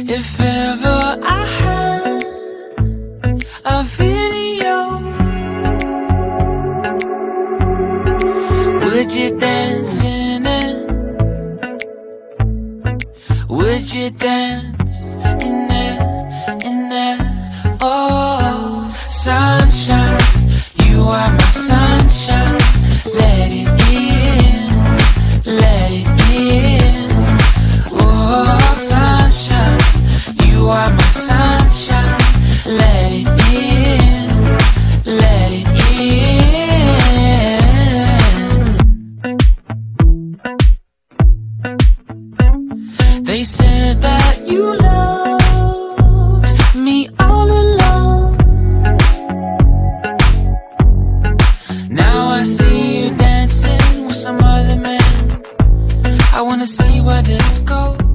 If ever I had a video, would you dance in it? Would you dance in it, in it? Oh, sunshine, you are my sunshine. Let it in, let it in. Oh, sunshine, you are my sunshine. Let it in, let it in. They said that you loved me all along. Now I see you dancing with some other man. I wanna see where this goes.